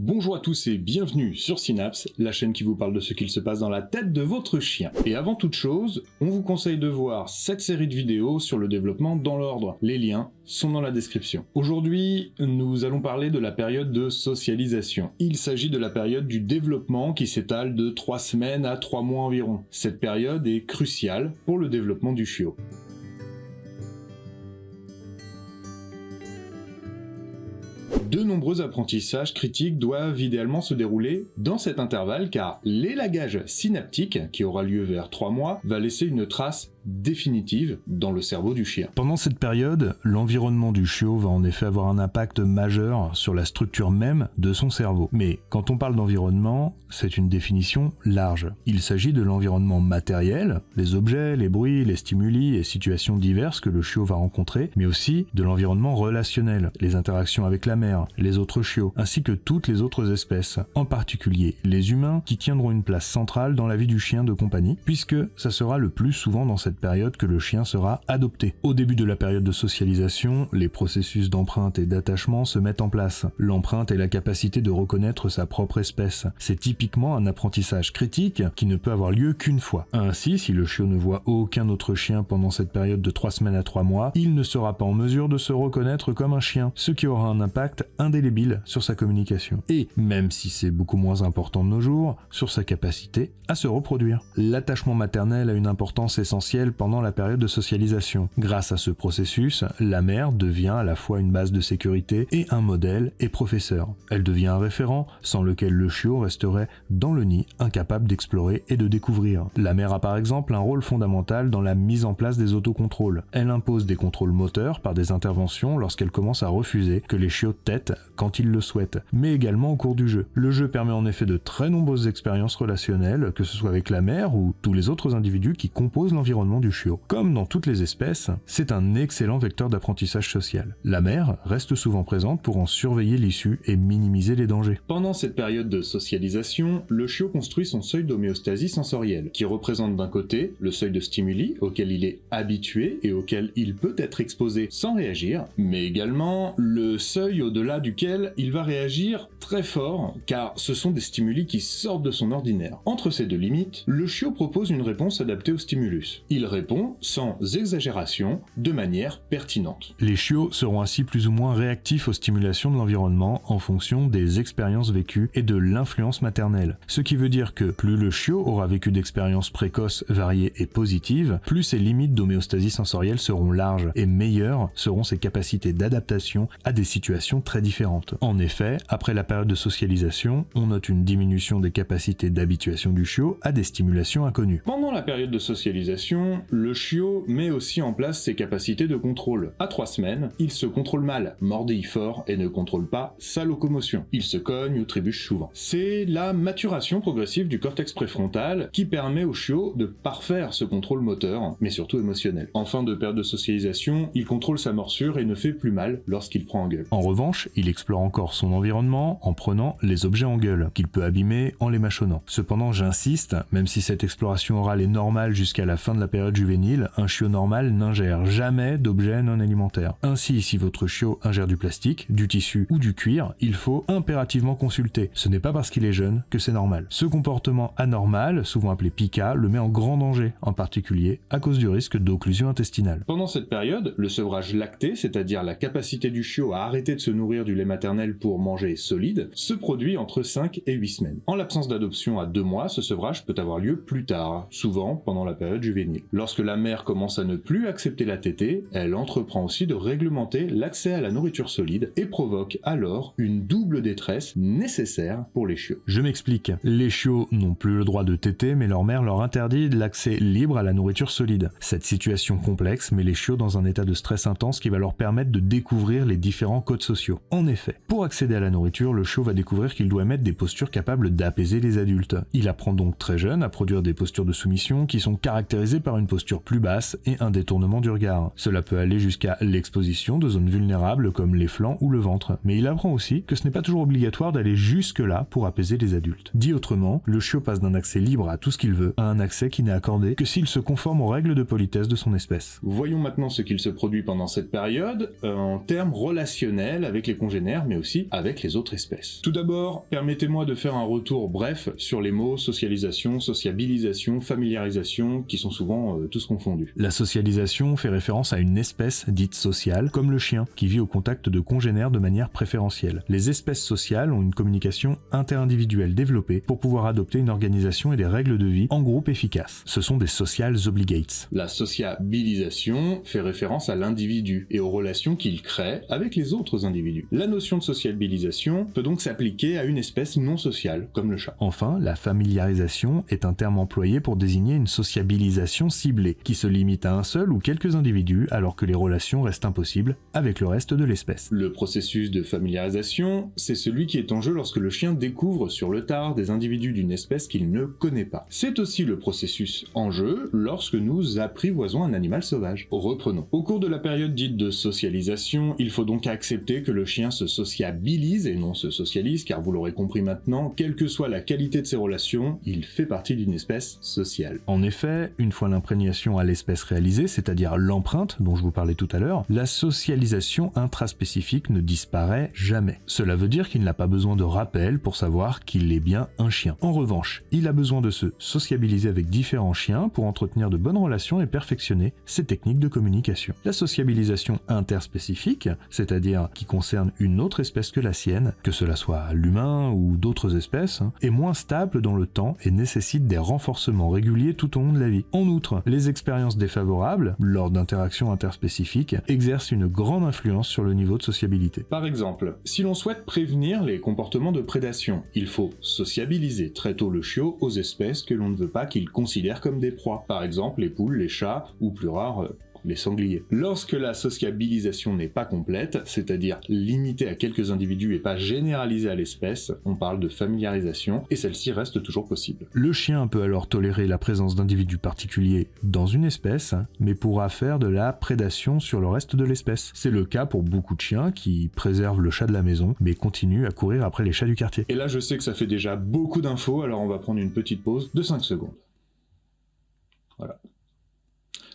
Bonjour à tous et bienvenue sur Synapse, la chaîne qui vous parle de ce qu'il se passe dans la tête de votre chien. Et avant toute chose, on vous conseille de voir cette série de vidéos sur le développement dans l'ordre. Les liens sont dans la description. Aujourd'hui, nous allons parler de la période de socialisation. Il s'agit de la période du développement qui s'étale de 3 semaines à 3 mois environ. Cette période est cruciale pour le développement du chiot. De nombreux apprentissages critiques doivent idéalement se dérouler dans cet intervalle car l'élagage synaptique, qui aura lieu vers 3 mois, va laisser une trace définitive dans le cerveau du chien. Pendant cette période, l'environnement du chiot va en effet avoir un impact majeur sur la structure même de son cerveau. Mais quand on parle d'environnement, c'est une définition large. Il s'agit de l'environnement matériel, les objets, les bruits, les stimuli et situations diverses que le chiot va rencontrer, mais aussi de l'environnement relationnel, les interactions avec la mère, les autres chiots, ainsi que toutes les autres espèces, en particulier les humains qui tiendront une place centrale dans la vie du chien de compagnie, puisque ça sera le plus souvent dans cette période que le chien sera adopté. Au début de la période de socialisation, les processus d'empreinte et d'attachement se mettent en place. L'empreinte est la capacité de reconnaître sa propre espèce. C'est typiquement un apprentissage critique qui ne peut avoir lieu qu'une fois. Ainsi, si le chiot ne voit aucun autre chien pendant cette période de 3 semaines à 3 mois, il ne sera pas en mesure de se reconnaître comme un chien, ce qui aura un impact indélébile sur sa communication. Et, même si c'est beaucoup moins important de nos jours, sur sa capacité à se reproduire. L'attachement maternel a une importance essentielle pendant la période de socialisation. Grâce à ce processus, la mère devient à la fois une base de sécurité et un modèle et professeur. Elle devient un référent sans lequel le chiot resterait dans le nid, incapable d'explorer et de découvrir. La mère a par exemple un rôle fondamental dans la mise en place des autocontrôles. Elle impose des contrôles moteurs par des interventions lorsqu'elle commence à refuser que les chiots têtent quand ils le souhaitent, mais également au cours du jeu. Le jeu permet en effet de très nombreuses expériences relationnelles, que ce soit avec la mère ou tous les autres individus qui composent l'environnement du chiot. Comme dans toutes les espèces, c'est un excellent vecteur d'apprentissage social. La mère reste souvent présente pour en surveiller l'issue et minimiser les dangers. Pendant cette période de socialisation, le chiot construit son seuil d'homéostasie sensorielle, qui représente d'un côté le seuil de stimuli auquel il est habitué et auquel il peut être exposé sans réagir, mais également le seuil au-delà duquel il va réagir très fort, car ce sont des stimuli qui sortent de son ordinaire. Entre ces deux limites, le chiot propose une réponse adaptée au stimulus. Il répond sans exagération, de manière pertinente. Les chiots seront ainsi plus ou moins réactifs aux stimulations de l'environnement en fonction des expériences vécues et de l'influence maternelle. Ce qui veut dire que plus le chiot aura vécu d'expériences précoces, variées et positives, plus ses limites d'homéostasie sensorielle seront larges et meilleures seront ses capacités d'adaptation à des situations très différentes. En effet, après la période de socialisation, on note une diminution des capacités d'habituation du chiot à des stimulations inconnues. Pendant la période de socialisation, le chiot met aussi en place ses capacités de contrôle. À 3 semaines, il se contrôle mal, mordille fort et ne contrôle pas sa locomotion. Il se cogne ou trébuche souvent. C'est la maturation progressive du cortex préfrontal qui permet au chiot de parfaire ce contrôle moteur, mais surtout émotionnel. En fin de période de socialisation, il contrôle sa morsure et ne fait plus mal lorsqu'il prend en gueule. En revanche, il explore encore son environnement en prenant les objets en gueule, qu'il peut abîmer en les mâchonnant. Cependant, j'insiste, même si cette exploration orale est normale jusqu'à la fin de la période juvénile, un chiot normal n'ingère jamais d'objets non alimentaires. Ainsi, si votre chiot ingère du plastique, du tissu ou du cuir, il faut impérativement consulter. Ce n'est pas parce qu'il est jeune que c'est normal. Ce comportement anormal, souvent appelé pica, le met en grand danger, en particulier à cause du risque d'occlusion intestinale. Pendant cette période, le sevrage lacté, c'est-à-dire la capacité du chiot à arrêter de se nourrir du lait maternel pour manger solide, se produit entre 5 et 8 semaines. En l'absence d'adoption à 2 mois, ce sevrage peut avoir lieu plus tard, souvent pendant la période juvénile. Lorsque la mère commence à ne plus accepter la tétée, elle entreprend aussi de réglementer l'accès à la nourriture solide et provoque alors une double détresse nécessaire pour les chiots. Je m'explique. Les chiots n'ont plus le droit de téter, mais leur mère leur interdit l'accès libre à la nourriture solide. Cette situation complexe met les chiots dans un état de stress intense qui va leur permettre de découvrir les différents codes sociaux. En effet, pour accéder à la nourriture, le chiot va découvrir qu'il doit émettre des postures capables d'apaiser les adultes. Il apprend donc très jeune à produire des postures de soumission qui sont caractérisées par par une posture plus basse et un détournement du regard. Cela peut aller jusqu'à l'exposition de zones vulnérables comme les flancs ou le ventre, mais il apprend aussi que ce n'est pas toujours obligatoire d'aller jusque-là pour apaiser les adultes. Dit autrement, le chiot passe d'un accès libre à tout ce qu'il veut à un accès qui n'est accordé que s'il se conforme aux règles de politesse de son espèce. Voyons maintenant ce qu'il se produit pendant cette période en termes relationnels avec les congénères mais aussi avec les autres espèces. Tout d'abord, permettez-moi de faire un retour bref sur les mots socialisation, sociabilisation, familiarisation qui sont souvent tous confondus. La socialisation fait référence à une espèce dite sociale, comme le chien, qui vit au contact de congénères de manière préférentielle. Les espèces sociales ont une communication interindividuelle développée pour pouvoir adopter une organisation et des règles de vie en groupe efficaces. Ce sont des social obligates. La sociabilisation fait référence à l'individu et aux relations qu'il crée avec les autres individus. La notion de sociabilisation peut donc s'appliquer à une espèce non sociale, comme le chat. Enfin, la familiarisation est un terme employé pour désigner une sociabilisation ciblée, qui se limite à un seul ou quelques individus alors que les relations restent impossibles avec le reste de l'espèce. Le processus de familiarisation, c'est celui qui est en jeu lorsque le chien découvre sur le tard des individus d'une espèce qu'il ne connaît pas. C'est aussi le processus en jeu lorsque nous apprivoisons un animal sauvage. Reprenons. Au cours de la période dite de socialisation, il faut donc accepter que le chien se sociabilise et non se socialise, car vous l'aurez compris maintenant, quelle que soit la qualité de ses relations, il fait partie d'une espèce sociale. En effet, une fois l'imprégnation à l'espèce réalisée, c'est-à-dire l'empreinte dont je vous parlais tout à l'heure, la socialisation intraspécifique ne disparaît jamais. Cela veut dire qu'il n'a pas besoin de rappel pour savoir qu'il est bien un chien. En revanche, il a besoin de se sociabiliser avec différents chiens pour entretenir de bonnes relations et perfectionner ses techniques de communication. La sociabilisation interspécifique, c'est-à-dire qui concerne une autre espèce que la sienne, que cela soit l'humain ou d'autres espèces, est moins stable dans le temps et nécessite des renforcements réguliers tout au long de la vie. En outre, les expériences défavorables, lors d'interactions interspécifiques, exercent une grande influence sur le niveau de sociabilité. Par exemple, si l'on souhaite prévenir les comportements de prédation, il faut sociabiliser très tôt le chiot aux espèces que l'on ne veut pas qu'il considère comme des proies. Par exemple, les poules, les chats, ou plus rare, les sangliers. Lorsque la sociabilisation n'est pas complète, c'est-à-dire limitée à quelques individus et pas généralisée à l'espèce, on parle de familiarisation, et celle-ci reste toujours possible. Le chien peut alors tolérer la présence d'individus particuliers dans une espèce, mais pourra faire de la prédation sur le reste de l'espèce. C'est le cas pour beaucoup de chiens qui préservent le chat de la maison, mais continuent à courir après les chats du quartier. Et là, je sais que ça fait déjà beaucoup d'infos, alors on va prendre une petite pause de 5 secondes.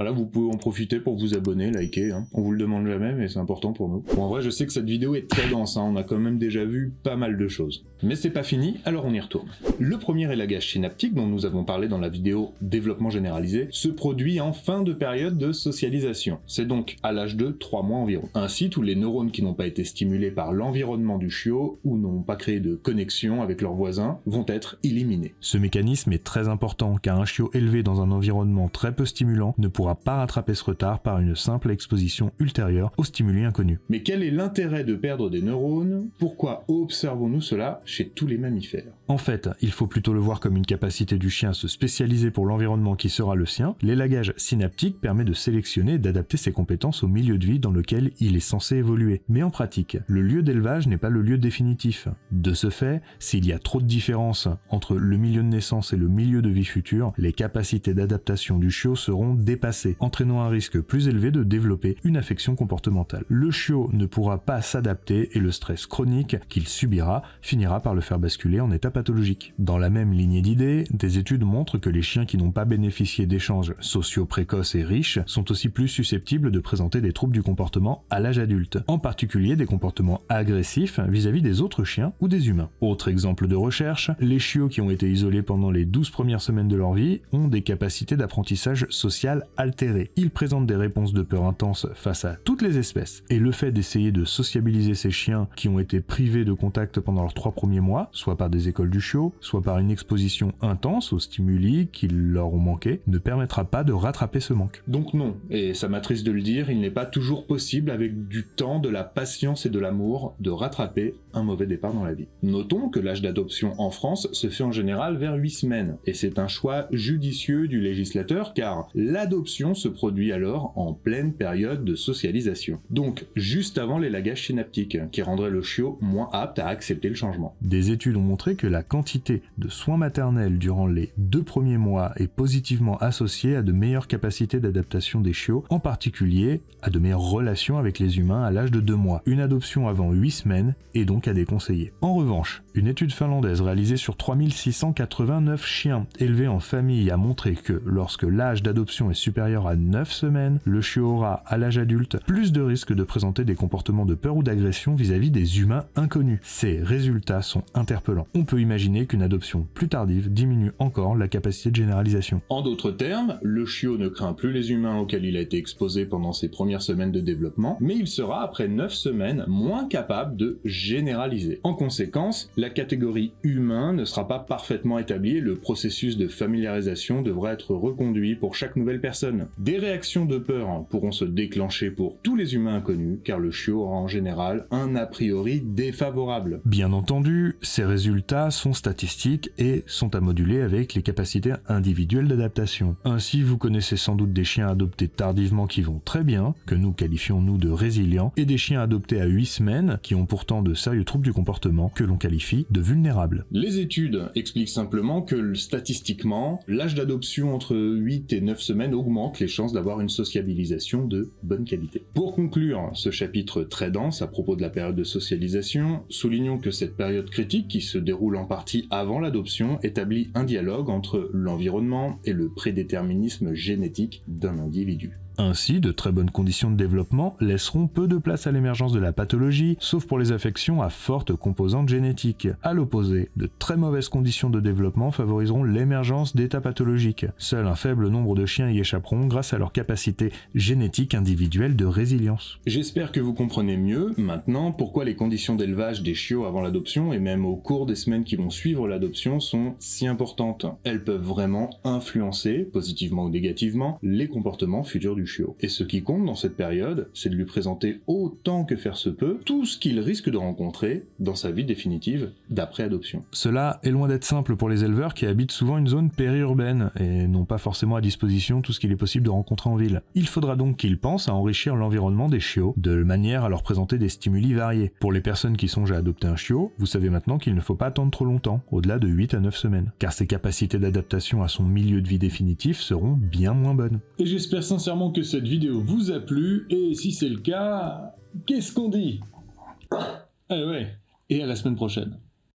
Voilà, vous pouvez en profiter pour vous abonner, liker, on vous le demande jamais, mais c'est important pour nous. Bon, en vrai, je sais que cette vidéo est très dense, on a quand même déjà vu pas mal de choses. Mais c'est pas fini, alors on y retourne. Le premier élagage synaptique, dont nous avons parlé dans la vidéo développement généralisé, se produit en fin de période de socialisation. C'est donc à l'âge de 3 mois environ. Ainsi, tous les neurones qui n'ont pas été stimulés par l'environnement du chiot, ou n'ont pas créé de connexion avec leurs voisins, vont être éliminés. Ce mécanisme est très important, car un chiot élevé dans un environnement très peu stimulant ne pourra pas rattraper ce retard par une simple exposition ultérieure aux stimuli inconnus. Mais quel est l'intérêt de perdre des neurones? Pourquoi observons-nous cela chez tous les mammifères? En fait, il faut plutôt le voir comme une capacité du chien à se spécialiser pour l'environnement qui sera le sien. L'élagage synaptique permet de sélectionner et d'adapter ses compétences au milieu de vie dans lequel il est censé évoluer. Mais en pratique, le lieu d'élevage n'est pas le lieu définitif. De ce fait, s'il y a trop de différences entre le milieu de naissance et le milieu de vie futur, les capacités d'adaptation du chiot seront dépassées, entraînant un risque plus élevé de développer une affection comportementale. Le chiot ne pourra pas s'adapter et le stress chronique qu'il subira finira par le faire basculer en état pathologique. Dans la même lignée d'idées, des études montrent que les chiens qui n'ont pas bénéficié d'échanges sociaux précoces et riches sont aussi plus susceptibles de présenter des troubles du comportement à l'âge adulte, en particulier des comportements agressifs vis-à-vis des autres chiens ou des humains. Autre exemple de recherche, les chiots qui ont été isolés pendant les 12 premières semaines de leur vie ont des capacités d'apprentissage social altérées. Ils présentent des réponses de peur intense face à toutes les espèces, et le fait d'essayer de sociabiliser ces chiens qui ont été privés de contact pendant leurs 3 premiers mois, soit par des écoles du chiot, soit par une exposition intense aux stimuli qui leur ont manqué, ne permettra pas de rattraper ce manque. Donc non, et ça m'attriste de le dire, il n'est pas toujours possible avec du temps, de la patience et de l'amour de rattraper un mauvais départ dans la vie. Notons que l'âge d'adoption en France se fait en général vers 8 semaines, et c'est un choix judicieux du législateur car l'adoption se produit alors en pleine période de socialisation. Donc juste avant l'élagage synaptique, qui rendrait le chiot moins apte à accepter le changement. Des études ont montré que la quantité de soins maternels durant les 2 premiers mois est positivement associée à de meilleures capacités d'adaptation des chiots, en particulier à de meilleures relations avec les humains à l'âge de 2 mois. Une adoption avant 8 semaines est donc à déconseiller. En revanche, une étude finlandaise réalisée sur 3689 chiens élevés en famille a montré que lorsque l'âge d'adoption est supérieur à 9 semaines, le chiot aura, à l'âge adulte, plus de risques de présenter des comportements de peur ou d'agression vis-à-vis des humains inconnus. Ces résultats sont interpellants. On peut imaginer qu'une adoption plus tardive diminue encore la capacité de généralisation. En d'autres termes, le chiot ne craint plus les humains auxquels il a été exposé pendant ses premières semaines de développement, mais il sera après 9 semaines moins capable de généraliser. En conséquence, la catégorie humain ne sera pas parfaitement établie et le processus de familiarisation devra être reconduit pour chaque nouvelle personne. Des réactions de peur pourront se déclencher pour tous les humains inconnus, car le chiot aura en général un a priori défavorable. Bien entendu, ces résultats sont statistiques et sont à moduler avec les capacités individuelles d'adaptation. Ainsi, vous connaissez sans doute des chiens adoptés tardivement qui vont très bien, que nous qualifions nous de résilients, et des chiens adoptés à 8 semaines qui ont pourtant de sérieux troubles du comportement que l'on qualifie de vulnérables. Les études expliquent simplement que statistiquement, l'âge d'adoption entre 8 et 9 semaines augmente les chances d'avoir une sociabilisation de bonne qualité. Pour conclure ce chapitre très dense à propos de la période de socialisation, soulignons que cette période critique, qui se déroule en partie avant l'adoption, établit un dialogue entre l'environnement et le prédéterminisme génétique d'un individu. Ainsi, de très bonnes conditions de développement laisseront peu de place à l'émergence de la pathologie, sauf pour les affections à forte composante génétique. À l'opposé, de très mauvaises conditions de développement favoriseront l'émergence d'états pathologiques. Seul un faible nombre de chiens y échapperont grâce à leur capacité génétique individuelle de résilience. J'espère que vous comprenez mieux maintenant pourquoi les conditions d'élevage des chiots avant l'adoption et même au cours des semaines qui vont suivre l'adoption sont si importantes. Elles peuvent vraiment influencer, positivement ou négativement, les comportements futurs du chiot. Et ce qui compte dans cette période, c'est de lui présenter autant que faire se peut tout ce qu'il risque de rencontrer dans sa vie définitive d'après-adoption. Cela est loin d'être simple pour les éleveurs qui habitent souvent une zone périurbaine et n'ont pas forcément à disposition tout ce qu'il est possible de rencontrer en ville. Il faudra donc qu'ils pensent à enrichir l'environnement des chiots de manière à leur présenter des stimuli variés. Pour les personnes qui songent à adopter un chiot, vous savez maintenant qu'il ne faut pas attendre trop longtemps, au-delà de 8 à 9 semaines, car ses capacités d'adaptation à son milieu de vie définitif seront bien moins bonnes. Et j'espère sincèrement que cette vidéo vous a plu, et si c'est le cas, qu'est-ce qu'on dit ? Ah ouais, et à la semaine prochaine.